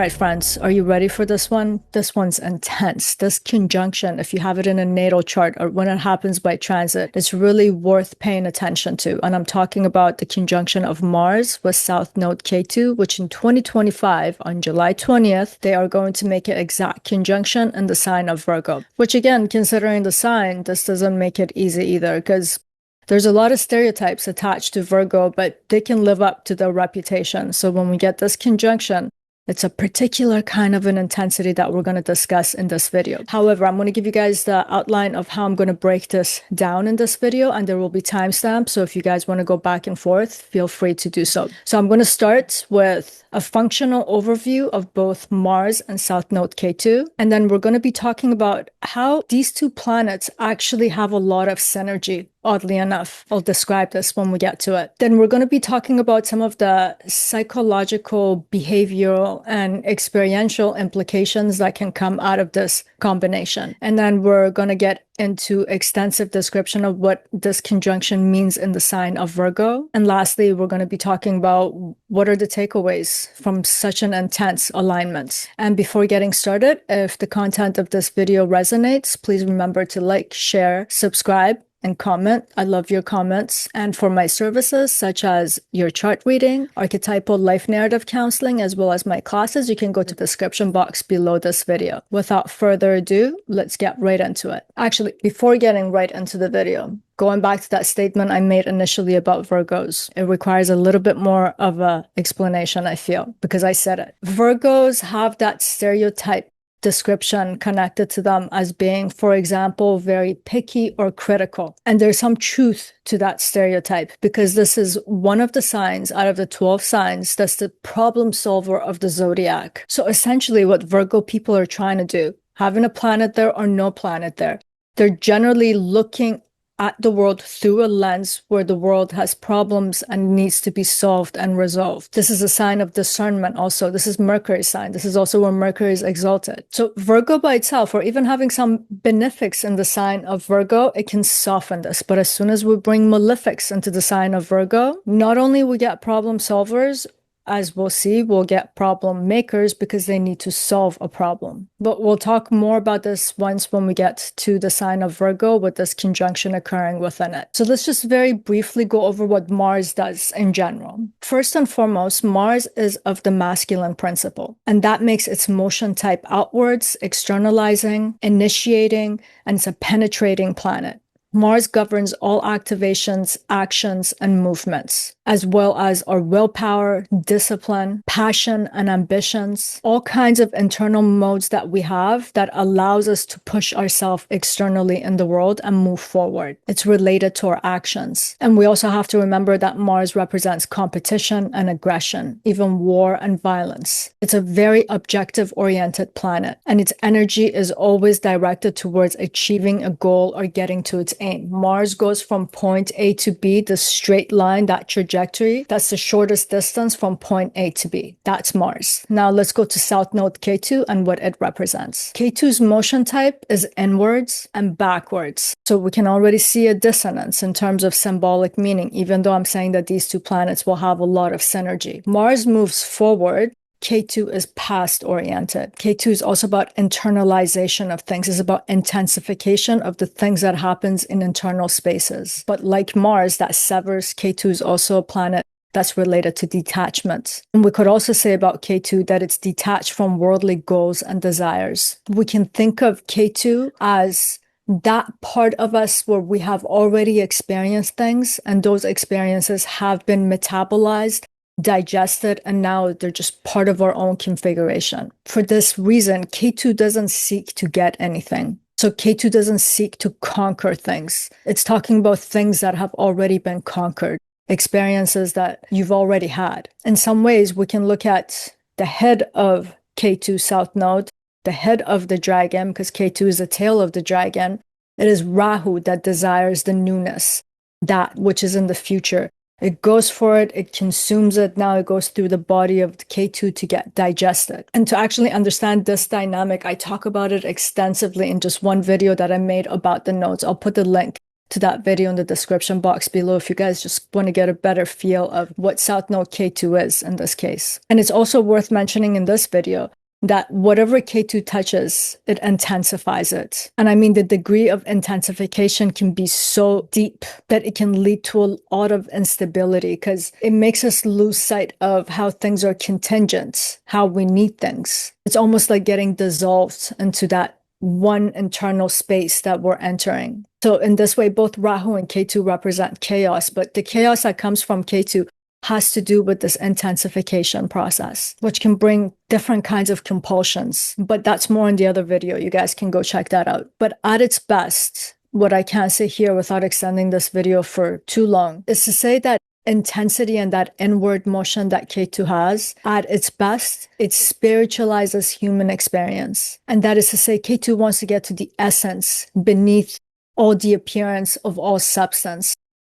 right, friends, are you ready for this one? This one's intense. This conjunction, if you have it in a natal chart or when it happens by transit, it's really worth paying attention to. And I'm talking about the conjunction of Mars with South Node Ketu, which in 2025, on July 20th, they are going to make an exact conjunction in the sign of Virgo. Which again, considering the sign, this doesn't make it easy either, because there's a lot of stereotypes attached to Virgo, but they can live up to their reputation. So when we get this conjunction, it's a particular kind of an intensity that we're going to discuss in this video. However, I'm going to give you guys the outline of how I'm going to break this down in this video, and there will be timestamps. So if you guys want to go back and forth, feel free to do so. So I'm going to start with a functional overview of both Mars and South Node Ketu. And then we're going to be talking about how these two planets actually have a lot of synergy. Oddly enough, I'll describe this when we get to it. Then we're going to be talking about some of the psychological, behavioral, and experiential implications that can come out of this combination. And then we're going to get into extensive description of what this conjunction means in the sign of Virgo. And lastly, we're going to be talking about what are the takeaways from such an intense alignment. And before getting started, if the content of this video resonates, please remember to like, share, subscribe, and comment. I love your comments. And for my services, such as your chart reading, archetypal life narrative counseling, as well as my classes, you can go to the description box below this video. Without further ado, let's get right into it. Actually, before getting right into the video, going back to that statement I made initially about Virgos, it requires a little bit more of an explanation, I feel, because I said it. Virgos have that stereotype description connected to them as being, for example, very picky or critical. And there's some truth to that stereotype, because this is one of the signs out of the 12 signs that's the problem solver of the zodiac. So essentially what Virgo people are trying to do, having a planet there or no planet there, they're generally looking at the world through a lens where the world has problems and needs to be solved and resolved. This is a sign of discernment also. This is Mercury's sign. This is also where Mercury is exalted. So Virgo by itself, or even having some benefics in the sign of Virgo, it can soften this. But as soon as we bring malefics into the sign of Virgo, not only we get problem solvers, as we'll see, we'll get problem makers because they need to solve a problem. But we'll talk more about this once when we get to the sign of Virgo with this conjunction occurring within it. So let's just very briefly go over what Mars does in general. First and foremost, Mars is of the masculine principle, and that makes its motion type outwards, externalizing, initiating, and it's a penetrating planet. Mars governs all activations, actions, and movements, as well as our willpower, discipline, passion, and ambitions, all kinds of internal modes that we have that allows us to push ourselves externally in the world and move forward. It's related to our actions. And we also have to remember that Mars represents competition and aggression, even war and violence. It's a very objective-oriented planet, and its energy is always directed towards achieving a goal or getting to its aim. Mars goes from point A to B, the straight line, that trajectory. That's the shortest distance from point A to B. That's Mars. Now let's go to South Node Ketu and what it represents. Ketu's motion type is inwards and backwards. So we can already see a dissonance in terms of symbolic meaning, even though I'm saying that these two planets will have a lot of synergy. Mars moves forward. Ketu is past-oriented. Ketu is also about internalization of things. It's about intensification of the things that happens in internal spaces. But like Mars, that severs, Ketu is also a planet that's related to detachment. And we could also say about Ketu that it's detached from worldly goals and desires. We can think of Ketu as that part of us where we have already experienced things, and those experiences have been metabolized, digested, and now they're just part of our own configuration. For this reason, Ketu doesn't seek to get anything. So Ketu doesn't seek to conquer things. It's talking about things that have already been conquered, experiences that you've already had. In some ways, we can look at the head of Ketu South Node, the head of the dragon, because Ketu is the tail of the dragon. It is Rahu that desires the newness, that which is in the future. It goes for it, it consumes it, now it goes through the body of the Ketu to get digested. And to actually understand this dynamic, I talk about it extensively in just one video that I made about the nodes. I'll put the link to that video in the description box below if you guys just want to get a better feel of what South Node Ketu is in this case. And it's also worth mentioning in this video that whatever Ketu touches, it intensifies it. And I mean, the degree of intensification can be so deep that it can lead to a lot of instability because it makes us lose sight of how things are contingent, how we need things. It's almost like getting dissolved into that one internal space that we're entering. So in this way, both Rahu and Ketu represent chaos, but the chaos that comes from Ketu has to do with this intensification process, which can bring different kinds of compulsions. But that's more in the other video. You guys can go check that out. But at its best, what I can't say here without extending this video for too long is to say that intensity and that inward motion that Ketu has, at its best, it spiritualizes human experience. And that is to say, Ketu wants to get to the essence beneath all the appearance of all substance.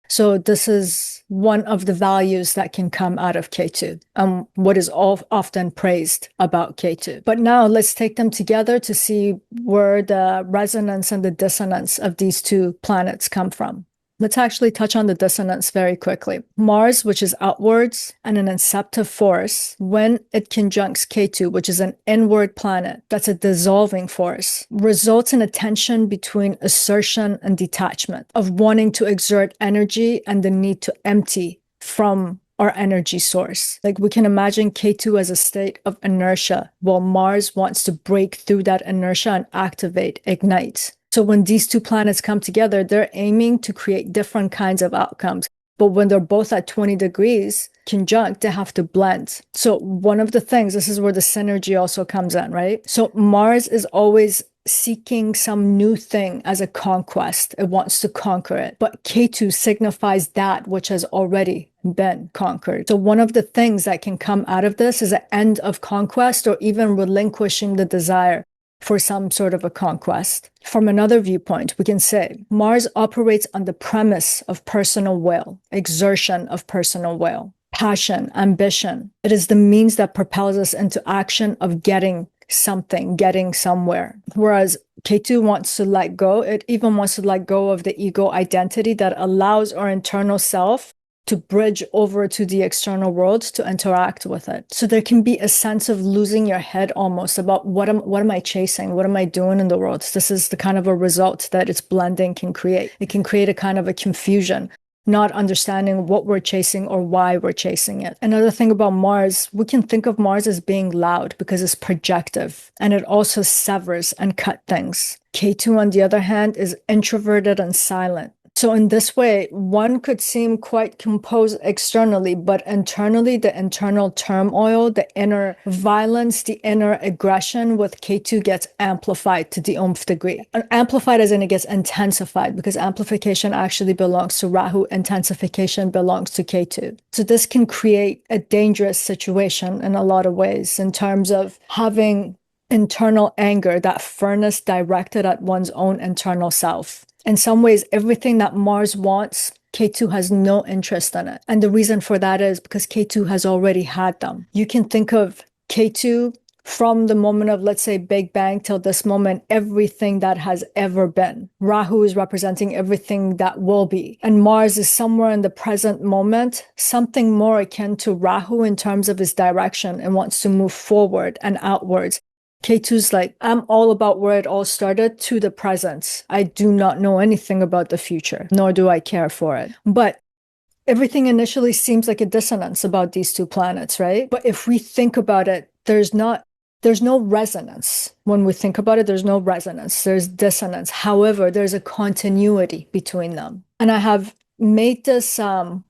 So this is one of the values that can come out of Ketu, what is often praised about Ketu. But now let's take them together to see where the resonance and the dissonance of these two planets come from. Let's actually touch on the dissonance very quickly. Mars, which is outwards and an inceptive force, when it conjuncts Ketu, which is an inward planet, that's a dissolving force, results in a tension between assertion and detachment, of wanting to exert energy and the need to empty from our energy source. Like we can imagine Ketu as a state of inertia, while Mars wants to break through that inertia and activate, ignite. So when these two planets come together, they're aiming to create different kinds of outcomes. But when they're both at 20 degrees conjunct, they have to blend. So one of the things, this is where the synergy also comes in, right? So Mars is always seeking some new thing as a conquest. It wants to conquer it. But Ketu signifies that which has already been conquered. So one of the things that can come out of this is an end of conquest or even relinquishing the desire for some sort of a conquest. From another viewpoint, we can say Mars operates on the premise of personal will, exertion of personal will, passion, ambition. It is the means that propels us into action of getting something, getting somewhere. Whereas Ketu wants to let go, it even wants to let go of the ego identity that allows our internal self to bridge over to the external world to interact with it. So there can be a sense of losing your head almost about what am I chasing? What am I doing in the world? This is the kind of a result that its blending can create. It can create a kind of a confusion, not understanding what we're chasing or why we're chasing it. Another thing about Mars, we can think of Mars as being loud because it's projective and it also severs and cut things. Ketu, on the other hand, is introverted and silent. So in this way, one could seem quite composed externally, but internally, the internal turmoil, the inner violence, the inner aggression with Ketu gets amplified to the nth degree. Amplified as in it gets intensified, because amplification actually belongs to Rahu, intensification belongs to Ketu. So this can create a dangerous situation in a lot of ways in terms of having internal anger, that furnace directed at one's own internal self. In some ways, everything that Mars wants, Ketu has no interest in it. And the reason for that is because Ketu has already had them. You can think of Ketu from the moment of, let's say, Big Bang till this moment, everything that has ever been. Rahu is representing everything that will be. And Mars is somewhere in the present moment, something more akin to Rahu in terms of his direction and wants to move forward and outwards. Ketu's like, I'm all about where it all started to the present. I do not know anything about the future, nor do I care for it. But everything initially seems like a dissonance about these two planets, right? But if we think about it, there's no resonance. When we think about it, there's no resonance. There's dissonance. However, there's a continuity between them. And I have made this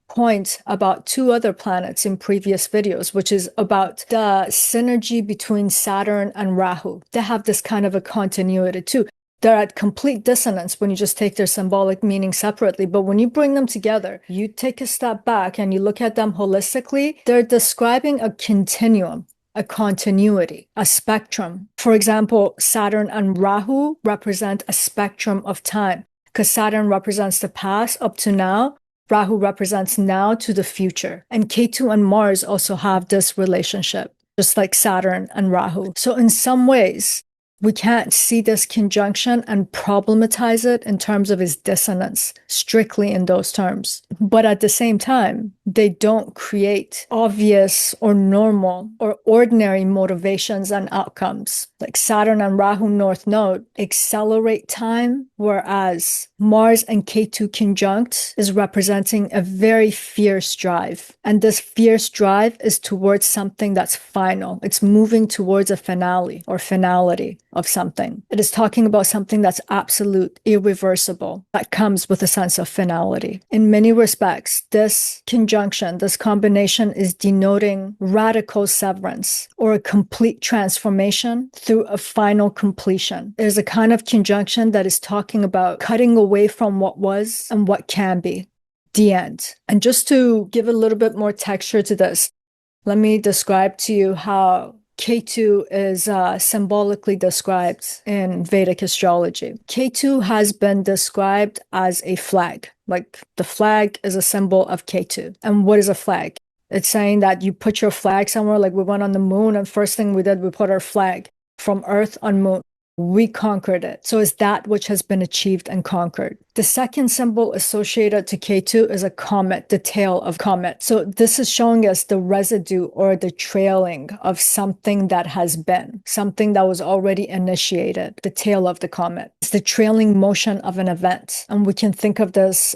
point about two other planets in previous videos, which is about the synergy between Saturn and Rahu. They have this kind of a continuity too. They're at complete dissonance when you just take their symbolic meaning separately. But when you bring them together, you take a step back and you look at them holistically, they're describing a continuum, a continuity, a spectrum. For example, Saturn and Rahu represent a spectrum of time, because Saturn represents the past up to now, Rahu represents now to the future. And Ketu and Mars also have this relationship, just like Saturn and Rahu. So in some ways, We can't see this conjunction and problematize it in terms of its dissonance, strictly in those terms. But at the same time, they don't create obvious or normal or ordinary motivations and outcomes. Like Saturn and Rahu North Node accelerate time, whereas Mars and Ketu Conjunct is representing a very fierce drive. And this fierce drive is towards something that's final. It's moving towards a finale or finality of something. It is talking about something that's absolute, irreversible, that comes with a sense of finality. In many respects, this conjunction, this combination is denoting radical severance or a complete transformation through a final completion. It is a kind of conjunction that is talking about cutting away from what was and what can be. The end. And just to give a little bit more texture to this, let me describe to you how Ketu is symbolically described in Vedic astrology. Ketu has been described as a flag. Like the flag is a symbol of Ketu. And what is a flag? It's saying that you put your flag somewhere, like we went on the moon, and first thing we did, we put our flag from Earth on moon. We conquered it. So it's that which has been achieved and conquered. The second symbol associated to Ketu is a comet, the tail of comet. So this is showing us the residue or the trailing of something that has been, something that was already initiated, the tail of the comet. It's the trailing motion of an event. And we can think of this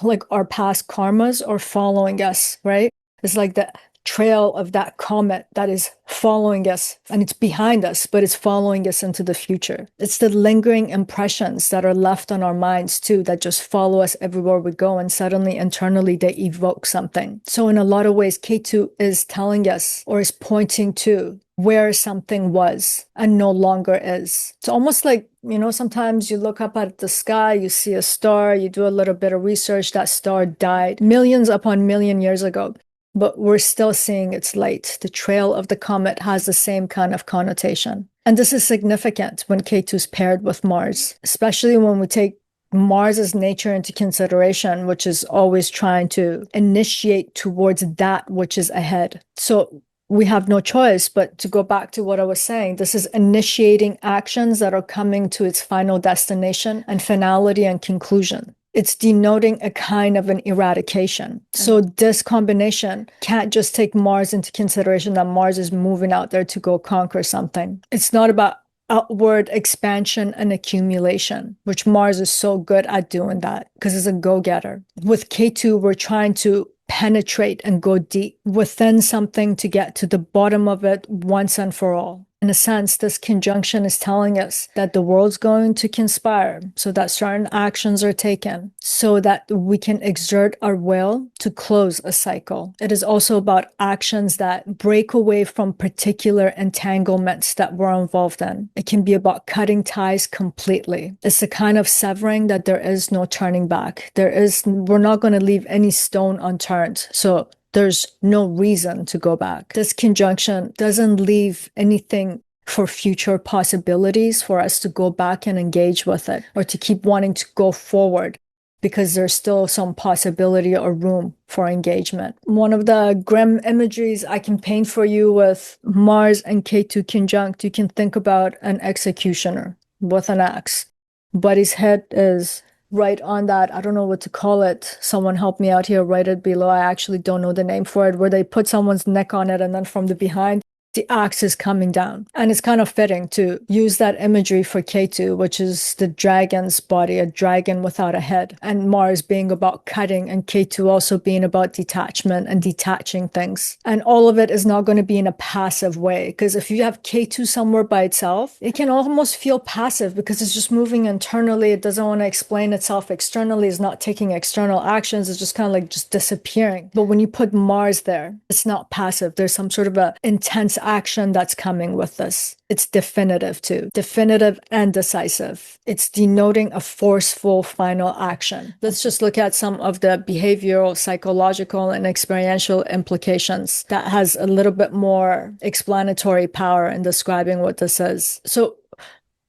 like our past karmas or following us, right? It's like the trail of that comet that is following us, and it's behind us, but it's following us into the future. It's the lingering impressions that are left on our minds too, that just follow us everywhere we go, and suddenly internally they evoke something. So in a lot of ways, Ketu is telling us or is pointing to where something was and no longer is. It's almost like, sometimes you look up at the sky, you see a star, you do a little bit of research, that star died millions upon million years ago, but we're still seeing its light. The trail of the comet has the same kind of connotation. And this is significant when Ketu's paired with Mars, especially when we take Mars's nature into consideration, which is always trying to initiate towards that which is ahead. So we have no choice but to go back to what I was saying. This is initiating actions that are coming to its final destination and finality and conclusion. It's denoting a kind of an eradication. So this combination can't just take Mars into consideration, that Mars is moving out there to go conquer something. It's not about outward expansion and accumulation, which Mars is so good at doing that because it's a go-getter. With Ketu, we're trying to penetrate and go deep within something to get to the bottom of it once and for all. In a sense, this conjunction is telling us that the world's going to conspire so that certain actions are taken so that we can exert our will to close a cycle. It is also about actions that break away from particular entanglements that we're involved in. It can be about cutting ties completely. It's the kind of severing that there is no turning back. We're not going to leave any stone unturned. So there's no reason to go back. This conjunction doesn't leave anything for future possibilities for us to go back and engage with it or to keep wanting to go forward because there's still some possibility or room for engagement. One of the grim imageries I can paint for you with Mars and Ketu conjunct, you can think about an executioner with an axe, but his head is right on that, I don't know what to call it. Someone help me out here, write it below. I actually don't know the name for it, where they put someone's neck on it and then from the behind, the axe is coming down. And it's kind of fitting to use that imagery for Ketu, which is the dragon's body, a dragon without a head. And Mars being about cutting and Ketu also being about detachment and detaching things. And all of it is not going to be in a passive way, because if you have Ketu somewhere by itself, it can almost feel passive because it's just moving internally. It doesn't want to explain itself externally. It's not taking external actions. It's just kind of like just disappearing. But when you put Mars there, it's not passive. There's some sort of a intense action that's coming with this. It's definitive too. Definitive and decisive. It's denoting a forceful final action. Let's just look at some of the behavioral, psychological, and experiential implications that has a little bit more explanatory power in describing what this is. So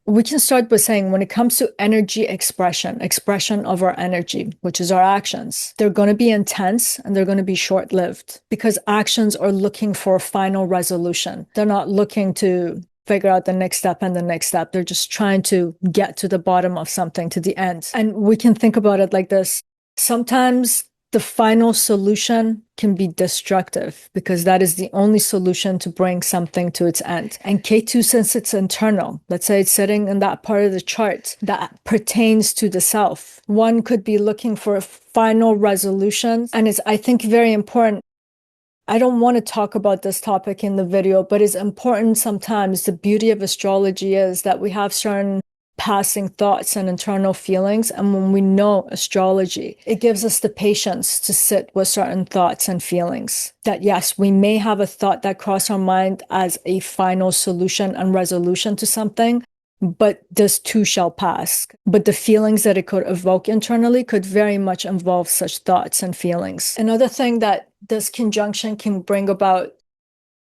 we can start by saying when it comes to energy expression of our energy, which is our actions, they're going to be intense and they're going to be short-lived because actions are looking for a final resolution. They're not looking to figure out the next step and the next step. They're just trying to get to the bottom of something, to the end. And we can think about it like this. Sometimes the final solution can be destructive because that is the only solution to bring something to its end. And Ketu, since it's internal, let's say it's sitting in that part of the chart that pertains to the self, one could be looking for a final resolution. And it's, I think, very important. I don't want to talk about this topic in the video, but it's important sometimes. The beauty of astrology is that we have certain passing thoughts and internal feelings. And when we know astrology, it gives us the patience to sit with certain thoughts and feelings. That yes, we may have a thought that crossed our mind as a final solution and resolution to something, but this too shall pass. But the feelings that it could evoke internally could very much involve such thoughts and feelings. Another thing that this conjunction can bring about,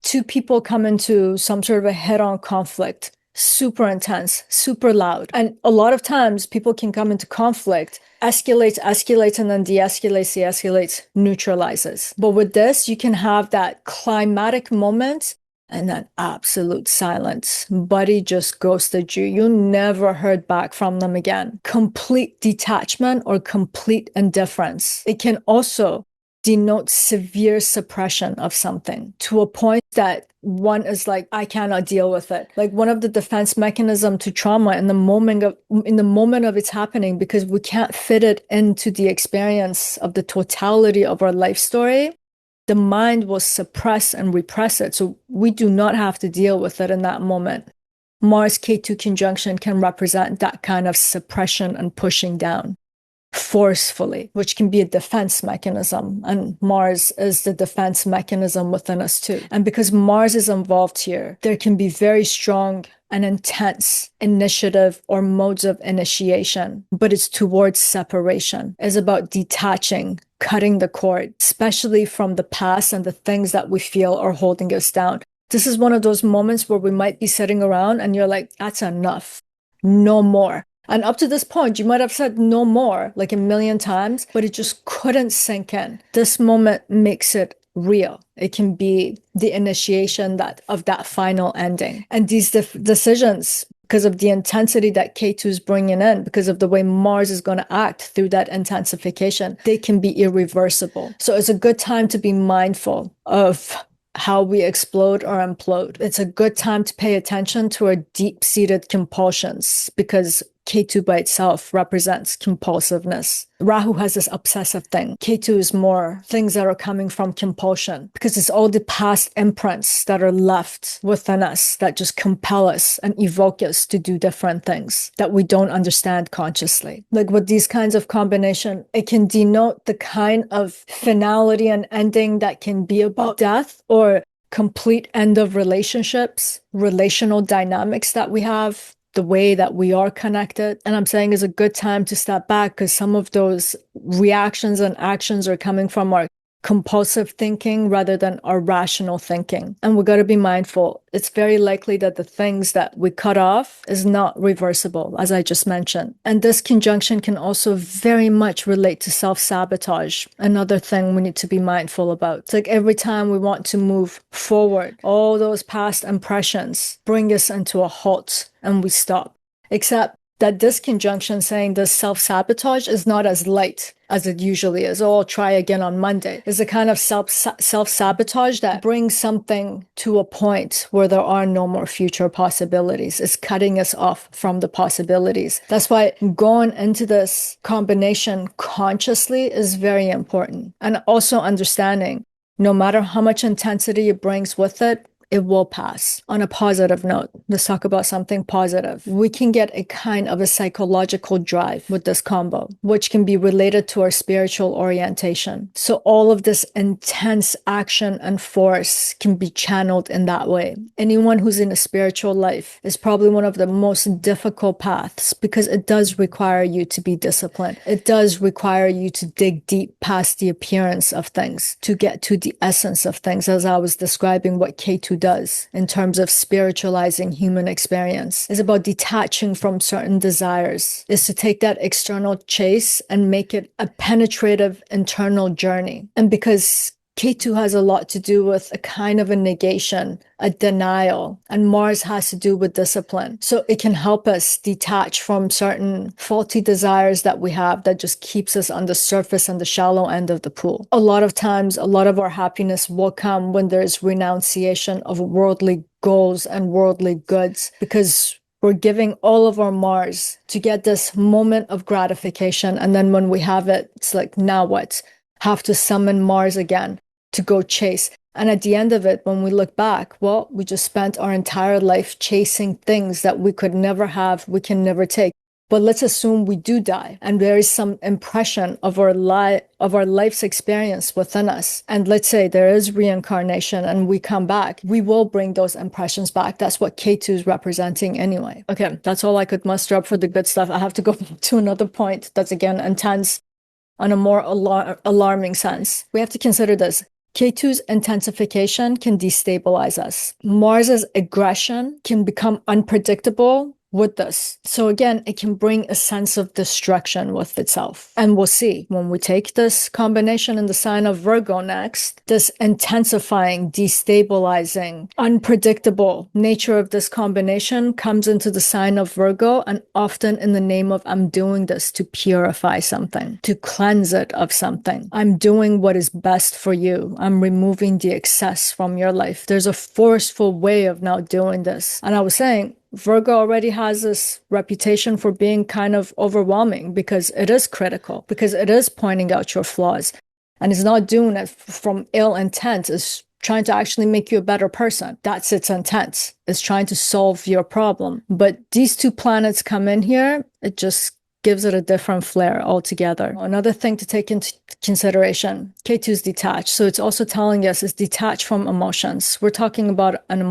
two people come into some sort of a head-on conflict, super intense, super loud. And a lot of times people can come into conflict, escalates, and then de-escalates, neutralizes. But with this, you can have that climatic moment and then absolute silence. Buddy just ghosted you. You never heard back from them again. Complete detachment or complete indifference. It can also denote severe suppression of something to a point that one is like, I cannot deal with it. Like one of the defense mechanism to trauma in the moment of it's happening, because we can't fit it into the experience of the totality of our life story, the mind will suppress and repress it. So we do not have to deal with it in that moment. Mars-Ketu conjunction can represent that kind of suppression and pushing down forcefully, which can be a defense mechanism. And Mars is the defense mechanism within us too. And because Mars is involved here, there can be very strong and intense initiative or modes of initiation, but it's towards separation. It's about detaching, cutting the cord, especially from the past and the things that we feel are holding us down. This is one of those moments where we might be sitting around and you're like, that's enough, no more. And up to this point, you might have said no more like a million times, but it just couldn't sink in. This moment makes it real. It can be the initiation of that final ending. And these decisions, because of the intensity that Ketu is bringing in, because of the way Mars is going to act through that intensification, they can be irreversible. So it's a good time to be mindful of how we explode or implode. It's a good time to pay attention to our deep-seated compulsions, because Ketu by itself represents compulsiveness. Rahu has this obsessive thing. Ketu is more things that are coming from compulsion, because it's all the past imprints that are left within us that just compel us and evoke us to do different things that we don't understand consciously. Like with these kinds of combination, it can denote the kind of finality and ending that can be about death or complete end of relationships, relational dynamics that we have, the way that we are connected. And I'm saying is a good time to step back, because some of those reactions and actions are coming from our compulsive thinking rather than our rational thinking. And we got to be mindful. It's very likely that the things that we cut off is not reversible, as I just mentioned. And this conjunction can also very much relate to self-sabotage. Another thing we need to be mindful about. It's like every time we want to move forward, all those past impressions bring us into a halt and we stop. Except that this conjunction saying this self-sabotage is not as light as it usually is. Oh, I'll try again on Monday. It's a kind of self-sabotage that brings something to a point where there are no more future possibilities. It's cutting us off from the possibilities. That's why going into this combination consciously is very important. And also understanding, no matter how much intensity it brings with it, it will pass. On a positive note, let's talk about something positive. We can get a kind of a psychological drive with this combo, which can be related to our spiritual orientation. So all of this intense action and force can be channeled in that way. Anyone who's in a spiritual life is probably one of the most difficult paths, because it does require you to be disciplined. It does require you to dig deep past the appearance of things to get to the essence of things, as I was describing what Ketu does in terms of spiritualizing human experience. Is about detaching from certain desires, is to take that external chase and make it a penetrative internal journey. And because Ketu has a lot to do with a kind of a negation a denial, and Mars has to do with discipline. So it can help us detach from certain faulty desires that we have that just keeps us on the surface and the shallow end of the pool. A lot of times, a lot of our happiness will come when there's renunciation of worldly goals and worldly goods, because we're giving all of our Mars to get this moment of gratification. And then when we have it, it's like, now what? Have to summon Mars again to go chase. And at the end of it, when we look back, well, we just spent our entire life chasing things that we could never have, we can never take. But let's assume we do die and there is some impression of our life's experience within us. And let's say there is reincarnation and we come back, we will bring those impressions back. That's what Ketu is representing anyway. Okay, that's all I could muster up for the good stuff. I have to go to another point that's again intense on a more alarming sense. We have to consider this. Ketu's intensification can destabilize us. Mars's aggression can become unpredictable with this. So again, it can bring a sense of destruction with itself. And we'll see when we take this combination in the sign of Virgo next, this intensifying, destabilizing, unpredictable nature of this combination comes into the sign of Virgo, and often in the name of, I'm doing this to purify something, to cleanse it of something. I'm doing what is best for you. I'm removing the excess from your life. There's a forceful way of now doing this. And I was saying, Virgo already has this reputation for being kind of overwhelming because it is critical, because it is pointing out your flaws. And it's not doing it from ill intent. It's trying to actually make you a better person. That's its intent. It's trying to solve your problem. But these two planets come in here, it just gives it a different flair altogether. Another thing to take into consideration, Ketu is detached. So it's also telling us it's detached from emotions. We're talking about an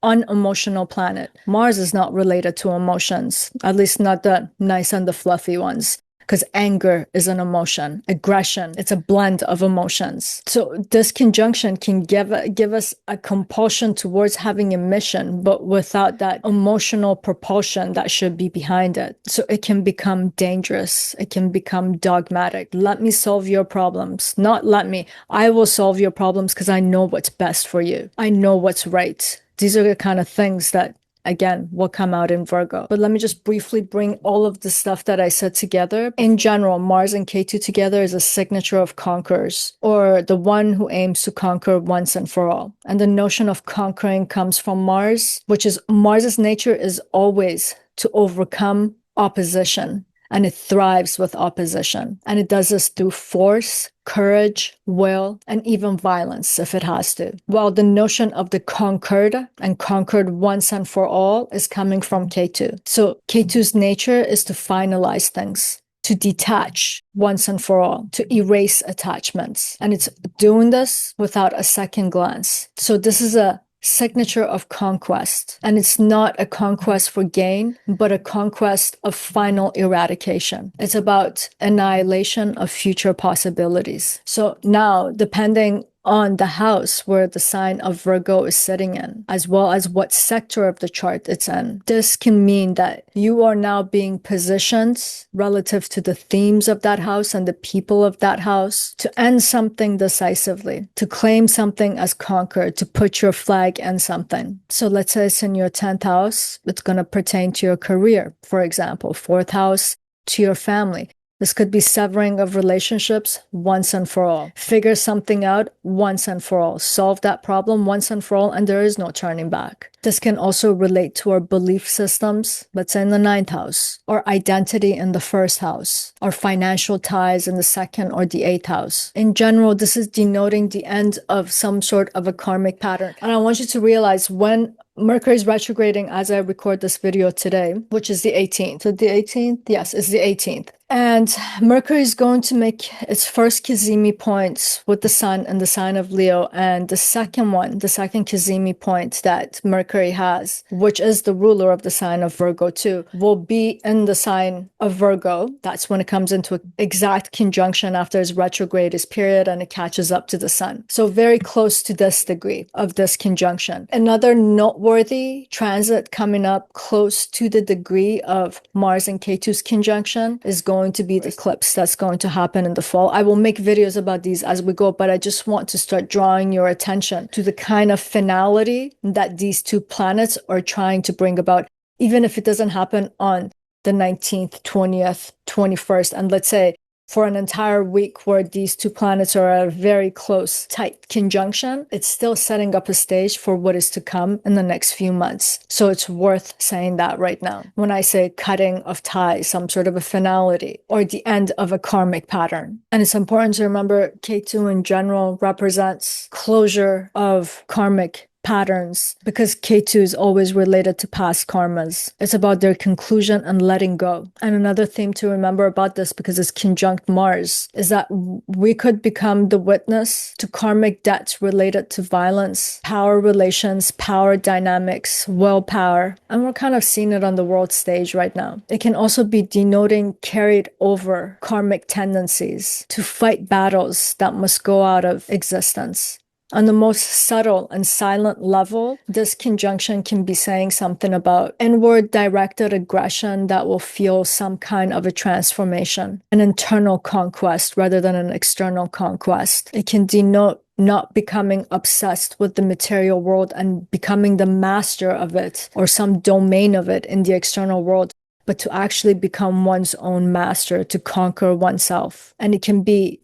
unemotional planet. Mars is not related to emotions, at least not the nice and the fluffy ones. Because anger is an emotion, aggression, it's a blend of emotions. So this conjunction can give us a compulsion towards having a mission, but without that emotional propulsion that should be behind it. So it can become dangerous. It can become dogmatic. Let me solve your problems. Not let me. I will solve your problems because I know what's best for you. I know what's right. These are the kind of things that again, will come out in Virgo. But let me just briefly bring all of the stuff that I said together. In general, Mars and Ketu together is a signature of conquerors, or the one who aims to conquer once and for all. And the notion of conquering comes from Mars, which is Mars's nature is always to overcome opposition. And it thrives with opposition. And it does this through force, courage, will, and even violence if it has to. While the notion of the conquered and conquered once and for all is coming from Ketu. So Ketu's nature is to finalize things, to detach once and for all, to erase attachments. And it's doing this without a second glance. So this is a signature of conquest. And it's not a conquest for gain, but a conquest of final eradication. It's about annihilation of future possibilities. So now, depending on the house where the sign of Virgo is sitting in, as well as what sector of the chart it's in, this can mean that you are now being positioned relative to the themes of that house and the people of that house to end something decisively, to claim something as conquered, to put your flag in something. So let's say it's in your 10th house, it's going to pertain to your career, for example, 4th house to your family. This could be severing of relationships once and for all. Figure something out once and for all. Solve that problem once and for all, and there is no turning back. This can also relate to our belief systems, let's say in the 9th house, or identity in the 1st house, or financial ties in the 2nd or the 8th house. In general, this is denoting the end of some sort of a karmic pattern. And I want you to realize when Mercury is retrograding as I record this video today, which is the 18th. So the 18th? Yes, it's the 18th. And Mercury is going to make its first Kazemi point with the Sun in the sign of Leo. And the second one, the second Kazemi point that Mercury has, which is the ruler of the sign of Virgo too, will be in the sign of Virgo. That's when it comes into an exact conjunction after its retrograde period and it catches up to the Sun. So very close to this degree of this conjunction. Another noteworthy transit coming up close to the degree of Mars and Ketu's conjunction is going going to be the eclipse that's going to happen in the fall. I will make videos about these as we go, but I just want to start drawing your attention to the kind of finality that these two planets are trying to bring about, even if it doesn't happen on the 19th, 20th, 21st. And let's say for an entire week where these two planets are at a very close, tight conjunction, it's still setting up a stage for what is to come in the next few months. So it's worth saying that right now. When I say cutting of ties, some sort of a finality, or the end of a karmic pattern. And it's important to remember Ketu in general represents closure of karmic patterns, because Ketu is always related to past karmas. It's about their conclusion and letting go. And another theme to remember about this, because it's conjunct Mars, is that we could become the witness to karmic debts related to violence, power relations, power dynamics, willpower. And we're kind of seeing it on the world stage right now. It can also be denoting carried over karmic tendencies to fight battles that must go out of existence. On the most subtle and silent level, this conjunction can be saying something about inward directed aggression that will fuel some kind of a transformation, an internal conquest rather than an external conquest. It can denote not becoming obsessed with the material world and becoming the master of it or some domain of it in the external world, but to actually become one's own master, to conquer oneself. And it can be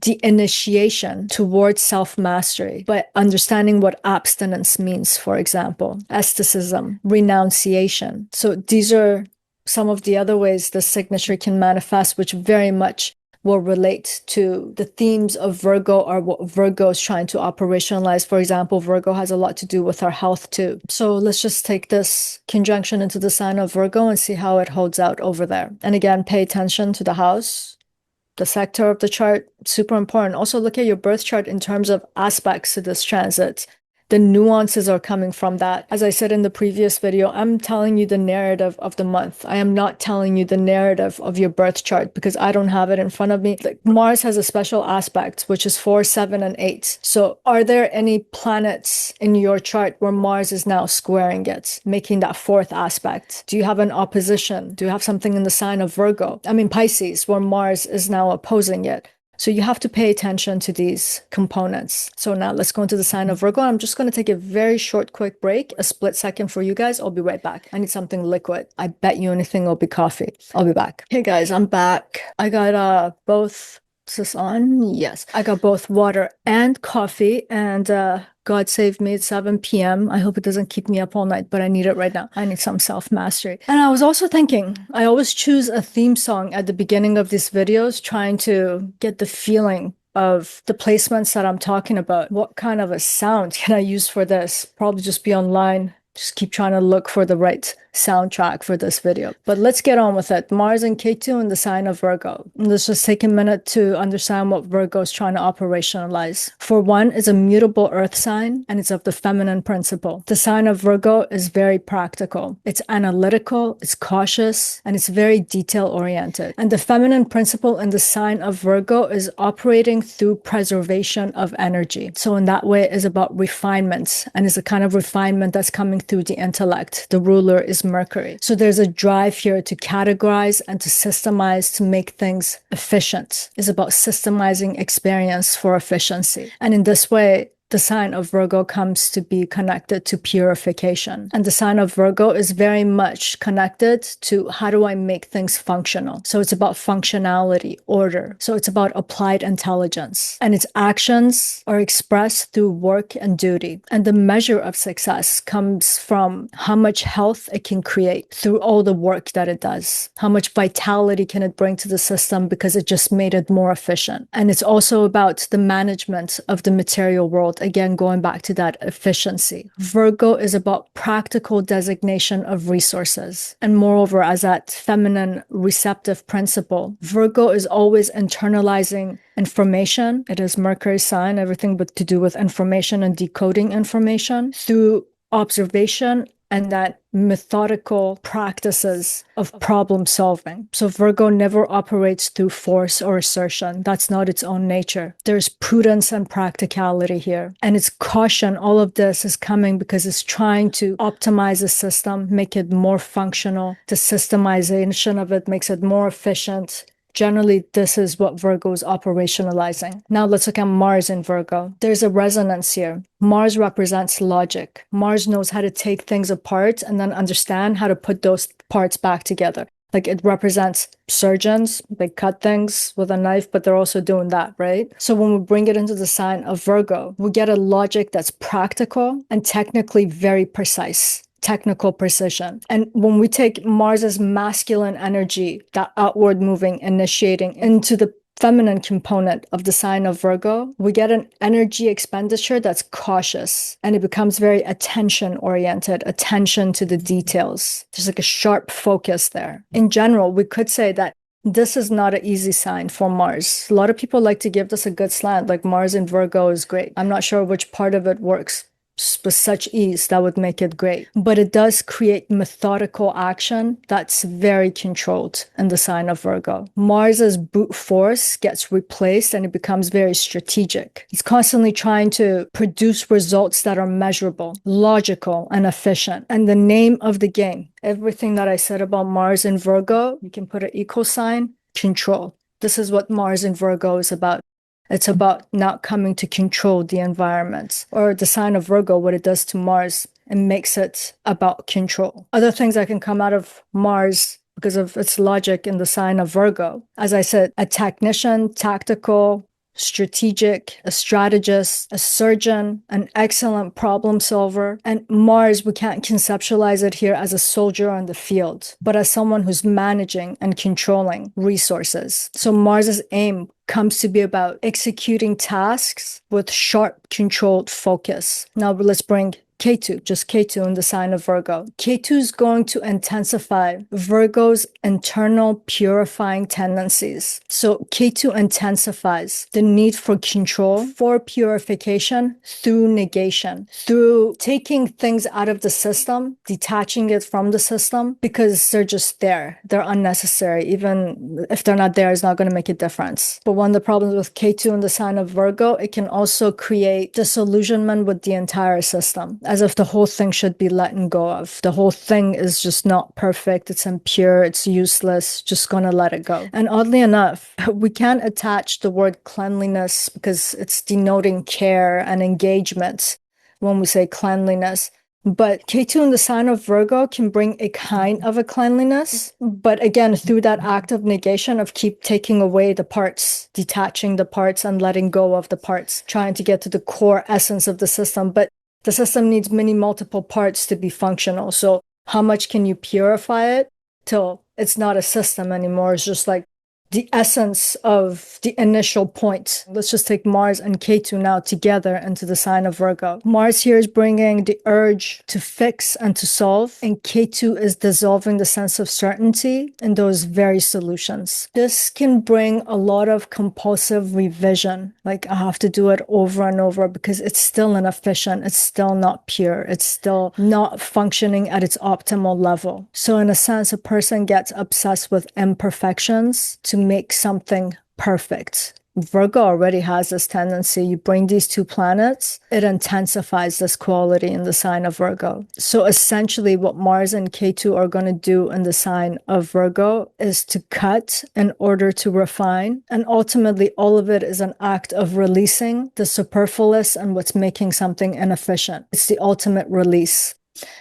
the initiation towards self-mastery, but understanding what abstinence means, for example, asceticism, renunciation. So these are some of the other ways the signature can manifest, which very much will relate to the themes of Virgo or what Virgo is trying to operationalize. For example, Virgo has a lot to do with our health too. So let's just take this conjunction into the sign of Virgo and see how it holds out over there. And again, pay attention to the house, the sector of the chart, super important. Also look at your birth chart in terms of aspects to this transit. The nuances are coming from that. As I said in the previous video, I'm telling you the narrative of the month. I am not telling you the narrative of your birth chart because I don't have it in front of me. Like Mars has a special aspect, which is 4, 7, and 8. So are there any planets in your chart where Mars is now squaring it, making that fourth aspect? Do you have an opposition? Do you have something in the sign of Virgo? I mean, Pisces, where Mars is now opposing it. So you have to pay attention to these components. So now let's go into the sign of Virgo. I'm just going to take a very short, quick break, a split second for you guys. I'll be right back. I need something liquid. I bet you anything it'll be coffee. I'll be back. Hey guys, I'm back. I got both. Is this on? Yes. I got both water and coffee, and God saved me at 7 p.m. I hope it doesn't keep me up all night, but I need it right now. I need some self-mastery. And I was also thinking, I always choose a theme song at the beginning of these videos, trying to get the feeling of the placements that I'm talking about. What kind of a sound can I use for this? Probably just be online. Just keep trying to look for the right soundtrack for this video. But let's get on with it. Mars and Ketu in the sign of Virgo. And let's just take a minute to understand what Virgo is trying to operationalize. For one, it's a mutable earth sign, and it's of the feminine principle. The sign of Virgo is very practical. It's analytical, it's cautious, and it's very detail-oriented. And the feminine principle in the sign of Virgo is operating through preservation of energy. So in that way, it is about refinement, and it's a kind of refinement that's coming through the intellect. The ruler is Mercury. So there's a drive here to categorize and to systemize, to make things efficient. It's about systemizing experience for efficiency. And in this way, the sign of Virgo comes to be connected to purification. And the sign of Virgo is very much connected to how do I make things functional? So it's about functionality, order. So it's about applied intelligence. And its actions are expressed through work and duty. And the measure of success comes from how much health it can create through all the work that it does. How much vitality can it bring to the system because it just made it more efficient. And it's also about the management of the material world. Again, going back to that efficiency. Virgo is about practical designation of resources. And moreover, as that feminine receptive principle, Virgo is always internalizing information. It is Mercury's sign, everything but to do with information and decoding information through observation and that methodical practices of problem solving. So Virgo never operates through force or assertion. That's not its own nature. There's prudence and practicality here. And it's caution. All of this is coming because it's trying to optimize the system, make it more functional. The systemization of it makes it more efficient. Generally, this is what Virgo is operationalizing. Now let's look at Mars in Virgo. There's a resonance here. Mars represents logic. Mars knows how to take things apart and then understand how to put those parts back together. Like it represents surgeons, they cut things with a knife, but they're also doing that, right? So when we bring it into the sign of Virgo, we get a logic that's practical and technically very precise. Technical precision. And when we take Mars's masculine energy, that outward moving, initiating, into the feminine component of the sign of Virgo, we get an energy expenditure that's cautious, and it becomes very attention oriented, attention to the details. There's like a sharp focus there. In general, we could say that this is not an easy sign for Mars. A lot of people like to give this a good slant, like Mars in Virgo is great. I'm not sure which part of it works with such ease that would make it great. But it does create methodical action that's very controlled in the sign of Virgo. Mars's brute force gets replaced and it becomes very strategic. It's constantly trying to produce results that are measurable, logical, and efficient. And the name of the game, everything that I said about Mars in Virgo, you can put an equal sign, control. This is what Mars in Virgo is about. It's about not coming to control the environment. Or the sign of Virgo, what it does to Mars, it makes it about control. Other things that can come out of Mars because of its logic in the sign of Virgo. As I said, a technician, tactical, strategic, a strategist, a surgeon, an excellent problem solver. And Mars, we can't conceptualize it here as a soldier on the field, but as someone who's managing and controlling resources. So Mars's aim comes to be about executing tasks with sharp, controlled focus. Now let's bring Ketu, just Ketu in the sign of Virgo. Ketu is going to intensify Virgo's internal purifying tendencies. So Ketu intensifies the need for control, for purification through negation, through taking things out of the system, detaching it from the system because they're just there. They're unnecessary. Even if they're not there, it's not going to make a difference. But one of the problems with Ketu in the sign of Virgo, it can also create disillusionment with the entire system, as if the whole thing should be letting go of. The whole thing is just not perfect. It's impure. It's useless. Just gonna let it go. And oddly enough, we can't attach the word cleanliness because it's denoting care and engagement when we say cleanliness. But Ketu in the sign of Virgo can bring a kind of a cleanliness, but again, through that act of negation of keep taking away the parts, detaching the parts and letting go of the parts, trying to get to the core essence of the system. But the system needs many multiple parts to be functional. So how much can you purify it till it's not a system anymore? It's just like the essence of the initial point. Let's just take Mars and Ketu now together into the sign of Virgo. Mars here is bringing the urge to fix and to solve, and Ketu is dissolving the sense of certainty in those very solutions. This can bring a lot of compulsive revision. Like I have to do it over and over because it's still inefficient. It's still not pure. It's still not functioning at its optimal level. So in a sense, a person gets obsessed with imperfections to make something perfect. Virgo already has this tendency. You bring these two planets, it intensifies this quality in the sign of Virgo. So essentially what Mars and Ketu are going to do in the sign of Virgo is to cut in order to refine. And ultimately, all of it is an act of releasing the superfluous and what's making something inefficient. It's the ultimate release.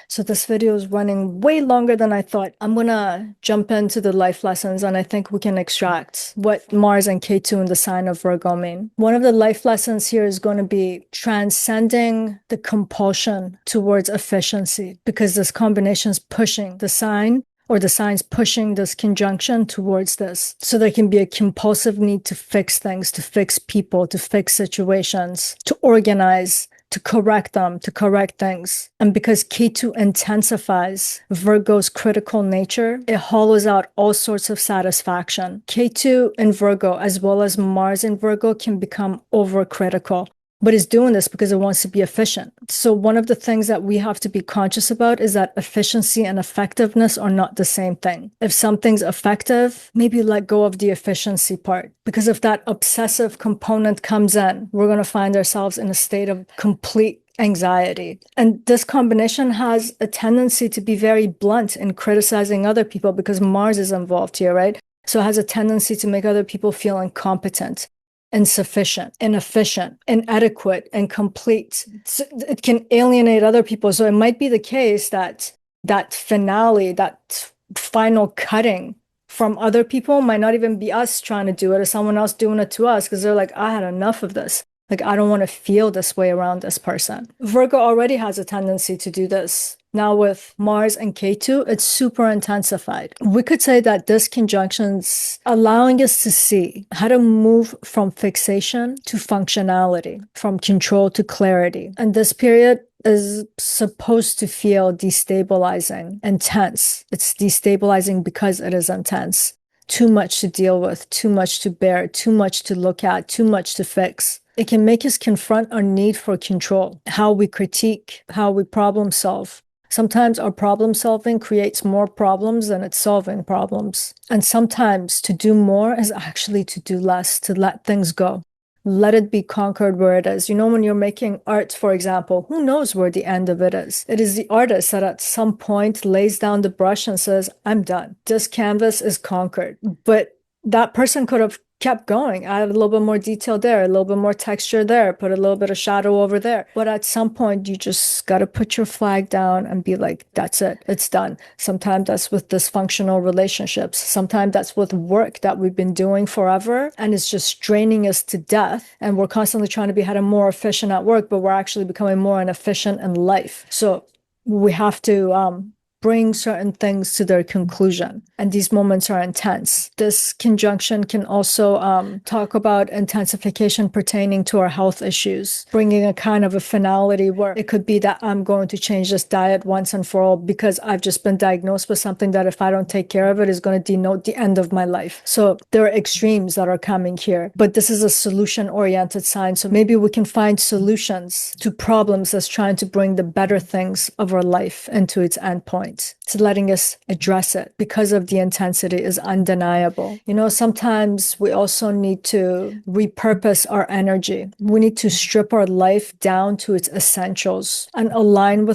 So this video is running way longer than I thought. I'm gonna jump into the life lessons and I think we can extract what Mars and Ketu in the sign of Virgo mean. One of the life lessons here is going to be transcending the compulsion towards efficiency, because this combination is pushing the sign, or the sign's pushing this conjunction towards this. So there can be a compulsive need to fix things, to fix people, to fix situations, to organize, to correct them, to correct things. And because Ketu intensifies Virgo's critical nature, it hollows out all sorts of satisfaction. Ketu in Virgo, as well as Mars in Virgo, can become overcritical. But it's doing this because it wants to be efficient. So one of the things that we have to be conscious about is that efficiency and effectiveness are not the same thing. If something's effective, maybe let go of the efficiency part. Because if that obsessive component comes in, we're going to find ourselves in a state of complete anxiety. And this combination has a tendency to be very blunt in criticizing other people because Mars is involved here, right? So it has a tendency to make other people feel incompetent, insufficient, inefficient, inadequate, incomplete. So it can alienate other people. So it might be the case that that finale, that final cutting from other people might not even be us trying to do it or someone else doing it to us because they're like, I had enough of this. Like, I don't want to feel this way around this person. Virgo already has a tendency to do this. Now with Mars and Ketu, it's super intensified. We could say that this conjunction's allowing us to see how to move from fixation to functionality, from control to clarity. And this period is supposed to feel destabilizing, intense. It's destabilizing because it is intense. Too much to deal with, too much to bear, too much to look at, too much to fix. It can make us confront our need for control, how we critique, how we problem solve. Sometimes our problem solving creates more problems than it's solving problems. And sometimes to do more is actually to do less, to let things go. Let it be conquered where it is. You know, when you're making art, for example, who knows where the end of it is? It is the artist that at some point lays down the brush and says, I'm done. This canvas is conquered. But that person could have kept going, add a little bit more detail there, a little bit more texture there, put a little bit of shadow over there. But at some point, you just got to put your flag down and be like, that's it, it's done. Sometimes that's with dysfunctional relationships. Sometimes that's with work that we've been doing forever and it's just draining us to death. And we're constantly trying to be more efficient at work, but we're actually becoming more inefficient in life. So we have to bring certain things to their conclusion. And these moments are intense. This conjunction can also talk about intensification pertaining to our health issues, bringing a kind of a finality where it could be that I'm going to change this diet once and for all because I've just been diagnosed with something that if I don't take care of it is going to denote the end of my life. So there are extremes that are coming here, but this is a solution-oriented sign. So maybe we can find solutions to problems that's trying to bring the better things of our life into its endpoint. It's letting us address it because of the intensity is undeniable. You know, sometimes we also need to repurpose our energy. We need to strip our life down to its essentials and align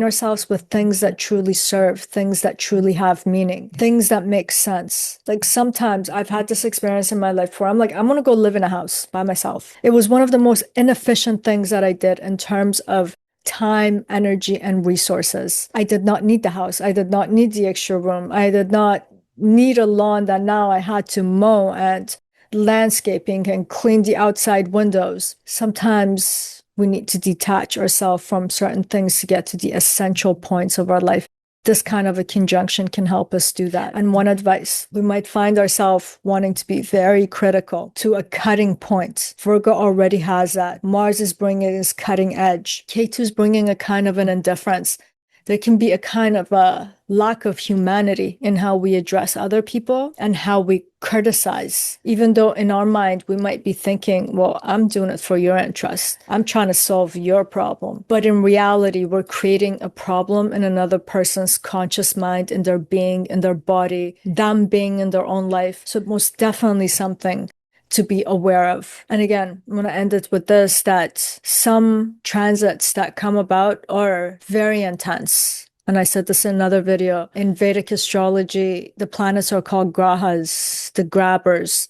ourselves with things that truly serve, things that truly have meaning, things that make sense. Like sometimes I've had this experience in my life where I'm like, I'm going to go live in a house by myself. It was one of the most inefficient things that I did in terms of time, energy, and resources. I did not need the house. I did not need the extra room. I did not need a lawn that now I had to mow and landscaping and clean the outside windows. Sometimes we need to detach ourselves from certain things to get to the essential points of our life. This kind of a conjunction can help us do that. And one advice, we might find ourselves wanting to be very critical to a cutting point. Virgo already has that. Mars is bringing his cutting edge. Ketu is bringing a kind of an indifference. There can be a kind of a lack of humanity in how we address other people and how we criticize, even though in our mind we might be thinking, well, I'm doing it for your interest. I'm trying to solve your problem. But in reality, we're creating a problem in another person's conscious mind, in their being, in their body, them being in their own life. So most definitely something to be aware of. And again, I'm going to end it with this, that some transits that come about are very intense. And I said this in another video. In Vedic astrology, the planets are called grahas, the grabbers.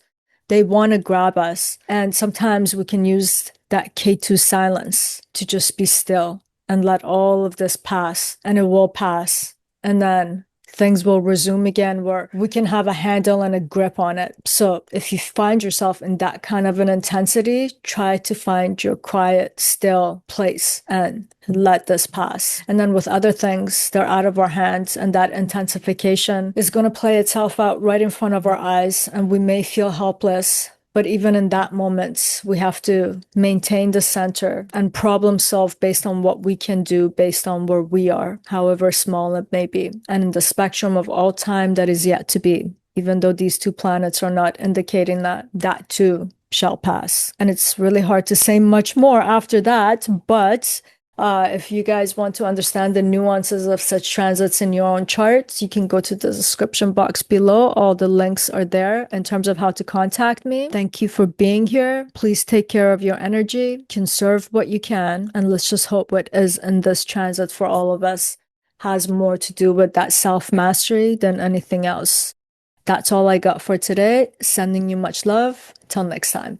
They want to grab us. And sometimes we can use that Ketu silence to just be still and let all of this pass. And it will pass. And then things will resume again where we can have a handle and a grip on it. So if you find yourself in that kind of an intensity, try to find your quiet, still place and let this pass. And then with other things, they're out of our hands, and that intensification is going to play itself out right in front of our eyes, and we may feel helpless. But even in that moment, we have to maintain the center and problem solve based on what we can do, based on where we are, however small it may be. And in the spectrum of all time that is yet to be, even though these two planets are not indicating that, that too shall pass. And it's really hard to say much more after that, but if you guys want to understand the nuances of such transits in your own charts, you can go to the description box below. All the links are there in terms of how to contact me. Thank you for being here. Please take care of your energy, conserve what you can, and let's just hope what is in this transit for all of us has more to do with that self-mastery than anything else. That's all I got for today. Sending you much love. Till next time.